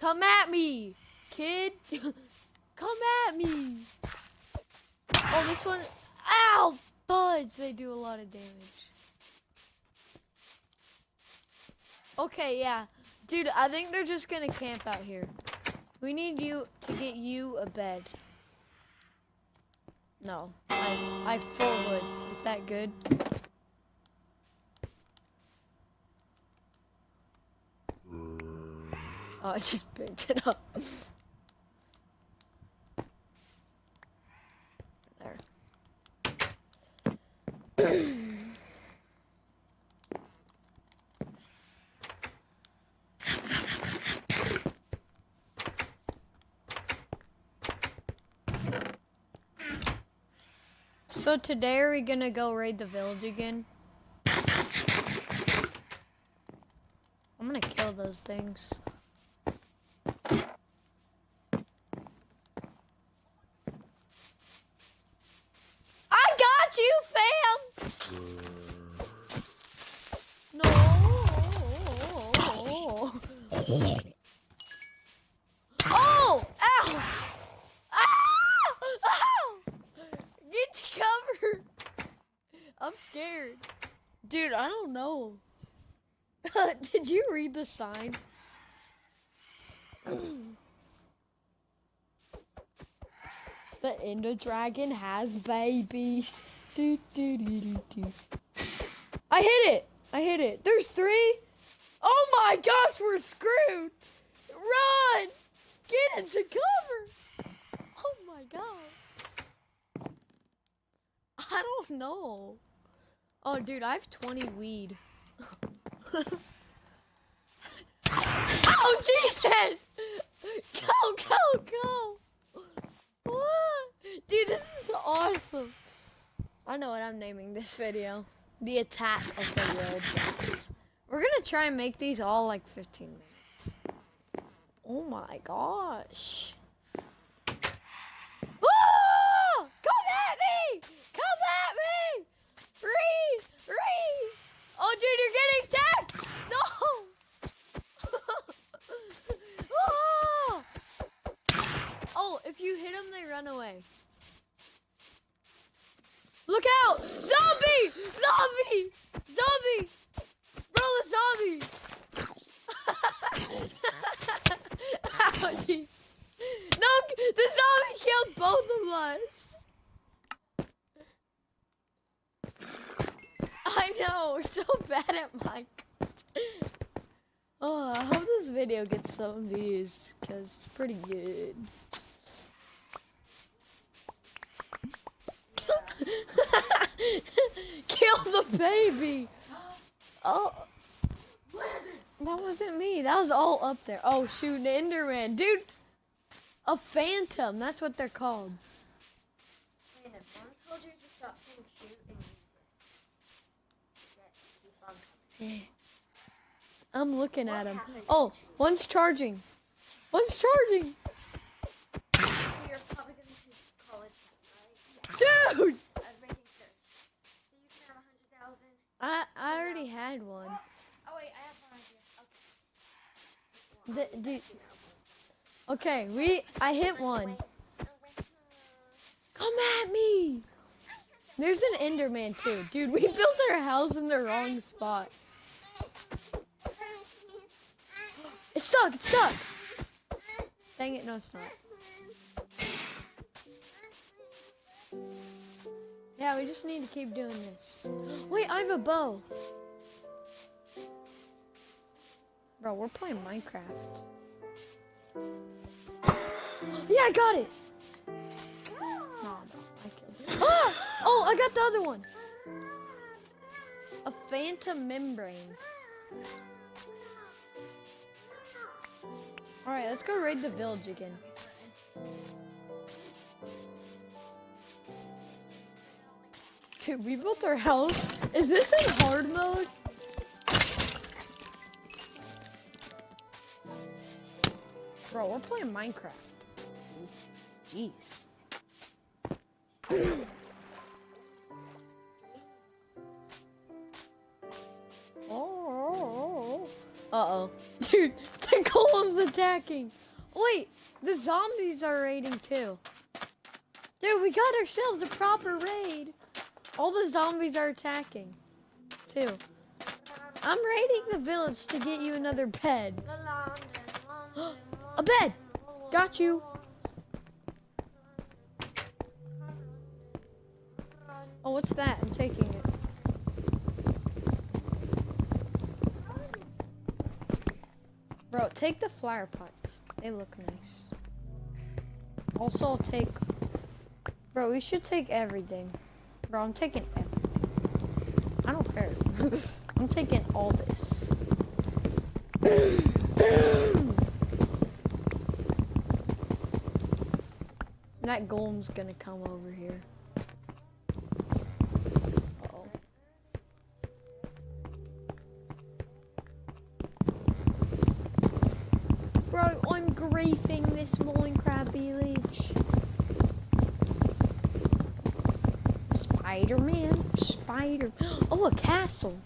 Come at me, kid. Come at me. Oh, this one. Ow! Fudge. They do a lot of damage. Okay, yeah. Dude, I think they're just gonna camp out here. We need you to get you a bed. No, I full wood. Is that good? Oh, I just picked it up. There. So today are we gonna go raid the village again? I'm gonna kill those things. I got you, fam! No. Oh! Ow! Ow! Get to cover! I'm scared. Dude, I don't know. Did you read the sign? The Ender Dragon has babies. Do, do, do, do, do. I hit it. There's 3. Oh my gosh, we're screwed. Run! Get into cover. Oh my god. I don't know. Oh, dude, I have 20 weed. Oh, Jesus! Go, go, go! What? Dude, this is awesome. I know what I'm naming this video. The Attack of the Robots. We're gonna try and make these all like 15 minutes. Oh my gosh. Ah! Come at me! Come at me! Reed! Oh, dude, you're getting attacked! No! Ah! Oh, if you hit them, they run away. Look out! Zombie! Zombie! Zombie! Bro, the zombie! Ow, jeez. No, the zombie killed both of us. I know, we're so bad at Minecraft. Oh, I hope this video gets some views, because it's pretty good. Kill the baby! Oh, that wasn't me. That was all up there. Oh, shoot, an Enderman. Dude, a phantom. That's what they're called. I'm looking at him. Oh, one's charging. One's charging. You're probably going to college, right? Dude! I was making sure. So you can have 100,000. I already had one. Oh wait, I have one idea. Okay. Dude. Okay, I hit one. Come at me. There's an Enderman too. Dude, we built our house in the wrong spot. It's stuck, it's stuck. Dang it, no it's not. Yeah, we just need to keep doing this. Wait, I have a bow. Bro, we're playing Minecraft. Yeah, I got it. No, I killed it. Ah! Oh, I got the other one. A phantom membrane. Alright, let's go raid the village again. Dude, we built our house. Is this in hard mode? Bro, we're playing Minecraft. Jeez. Oh. Uh-oh. Dude, the golem's attacking. Wait, the zombies are raiding too. Dude, we got ourselves a proper raid. All the zombies are attacking too. I'm raiding the village to get you another bed. A bed! Got you. Oh, what's that? I'm taking it. Bro, take the flower pots. They look nice. Also, I'll take... Bro, we should take everything. Bro, I'm taking everything. I don't care. I'm taking all this. That golem's gonna come over here. Uh-oh. Bro, I'm griefing this Minecraft village. Spider-Man, spider. Oh, a castle.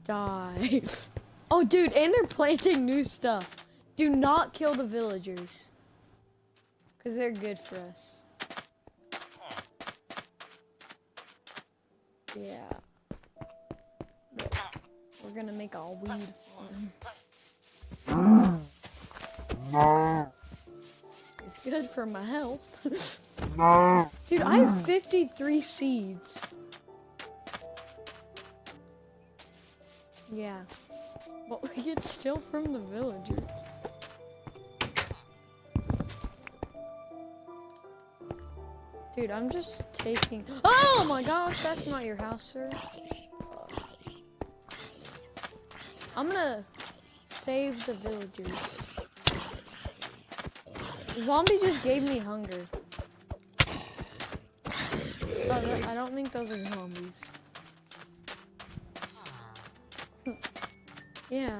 Die. Oh, dude, and they're planting new stuff. Do not kill the villagers. Because they're good for us. Yeah. We're gonna make a weed farm. It's good for my health. Dude, I have 53 seeds. Yeah. But we get still from the villagers. Dude, I'm just taking... Oh my gosh, that's not your house, sir. I'm gonna save the villagers. The zombie just gave me hunger. Oh, I don't think those are zombies. Yeah.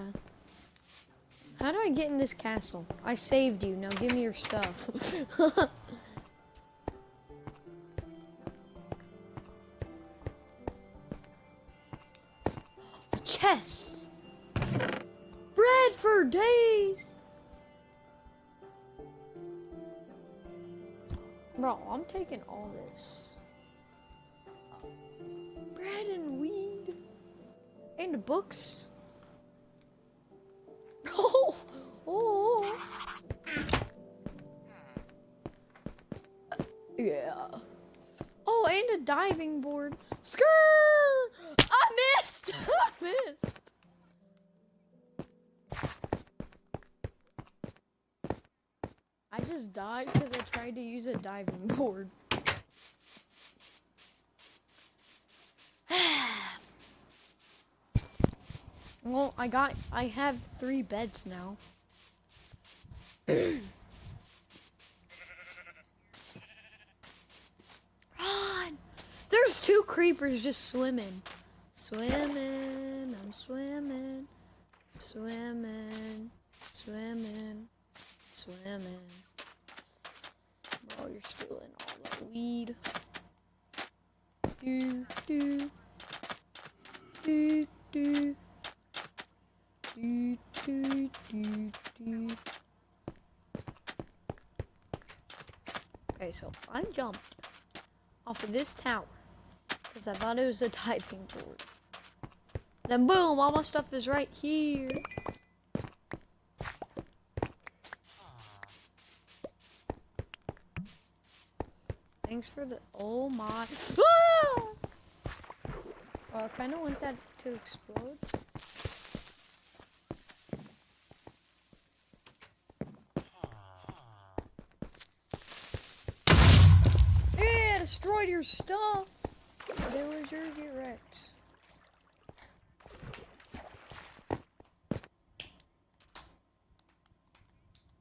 How do I get in this castle? I saved you. Now give me your stuff. Chest. Bread for days. Bro, I'm taking all this. Bread and weed. And the books. Oh, oh. Yeah. Oh, and a diving board. Skirt! I missed! I missed. I just died because I tried to use a diving board. Well, I have 3 beds now. Run! There's 2 creepers just swimming. Swimming, I'm swimming. Swimming, swimming, swimming. Oh, you're stealing all the weed. Do, do. Do, do. Do, do, do, do. Okay, so I jumped off of this tower because I thought it was a diving board. Then boom, all my stuff is right here. Thanks for the, oh my. Ah! Well, I kind of want that to explode. Yeah, destroyed your stuff. Villager, get wrecked.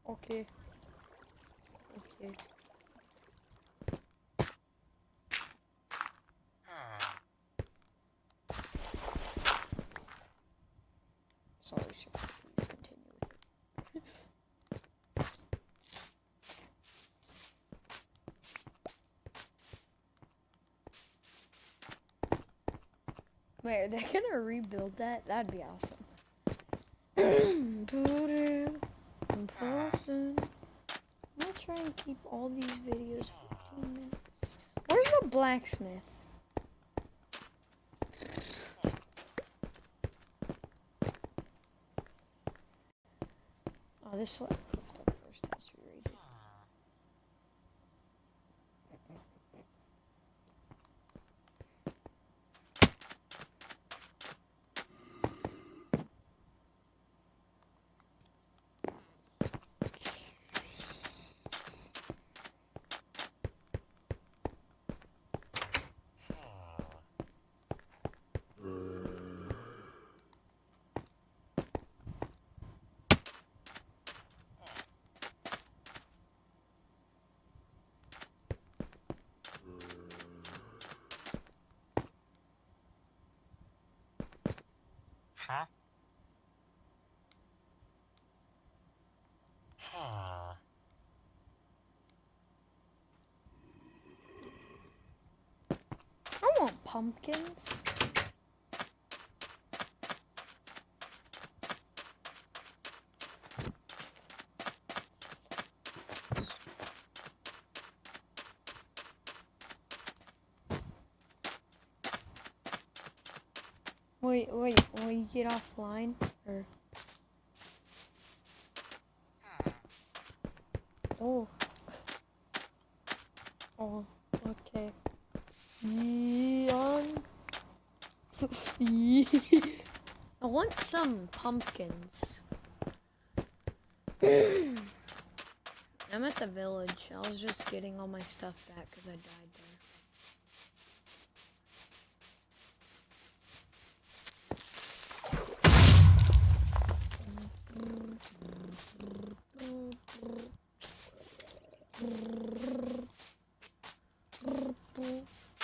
Okay. Okay. Sorry, sir. Please continue with it. Wait, are they gonna rebuild that? That'd be awesome. I'm gonna try and keep all these videos 15 minutes. Where's the blacksmith? Oh, this left the first house we raided. Huh? Huh. I want pumpkins. Wait, will you get offline? Or... Oh. Oh, okay. Yawn. I want some pumpkins. I'm at the village. I was just getting all my stuff back because I died there.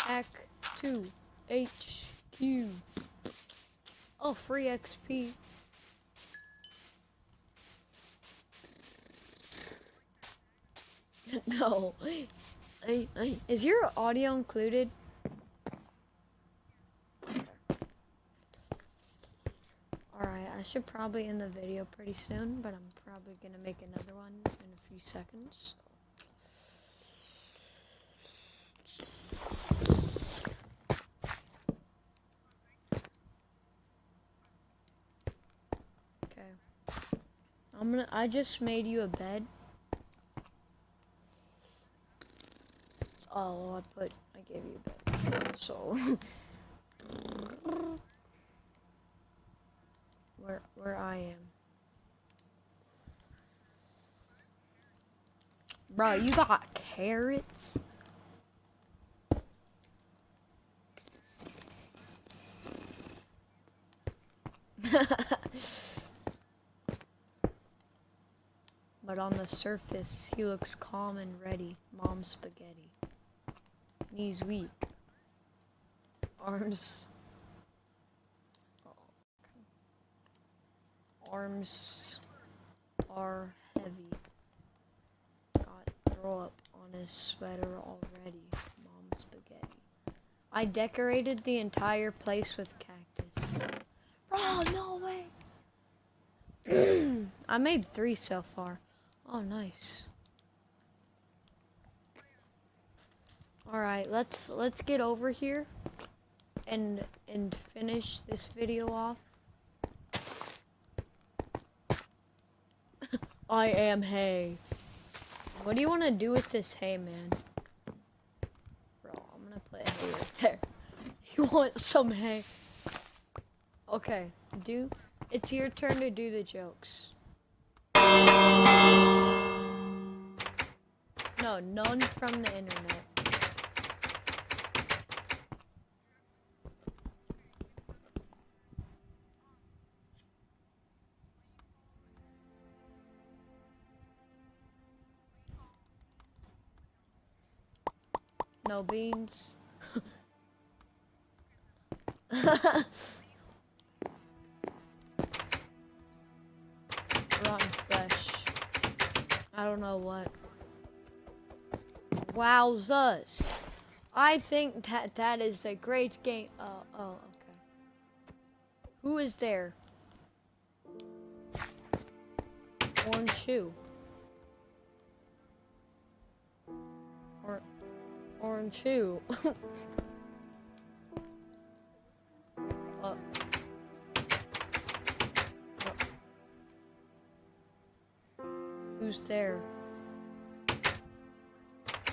Act 2 HQ. Oh, free XP. No. Is your audio included? Alright, I should probably end the video pretty soon, but I'm probably gonna make another one in a few seconds. Okay. I just made you a bed. Oh, well, I gave you a bed. So where I am. Bro, you got carrots? But on the surface, he looks calm and ready. Mom spaghetti. Knees weak. Arms. Arms are heavy. Got throw up on his sweater already. Mom spaghetti. I decorated the entire place with cactus. Bro, no way. I made 3 so far. Oh, nice. All right, let's get over here and finish this video off. I am hay. What do you want to do with this hay, man? Bro, I'm gonna put hay right there. You want some hay? Okay, it's your turn to do the jokes. No, none from the internet. No beans. Rotten flesh. I don't know what. Wowzers. I think that is a great game. Oh, okay. Who is there? Orange shoe. Orange shoe. uh. Who's there?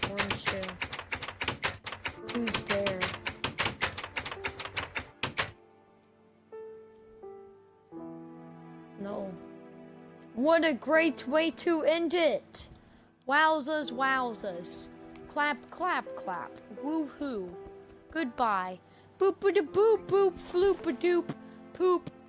Orange shoe. Who's there? No. What a great way to end it! Wowzers, wowzers. Clap, clap, clap. Woohoo. Goodbye. Boop a doop boop boop floop a doop poop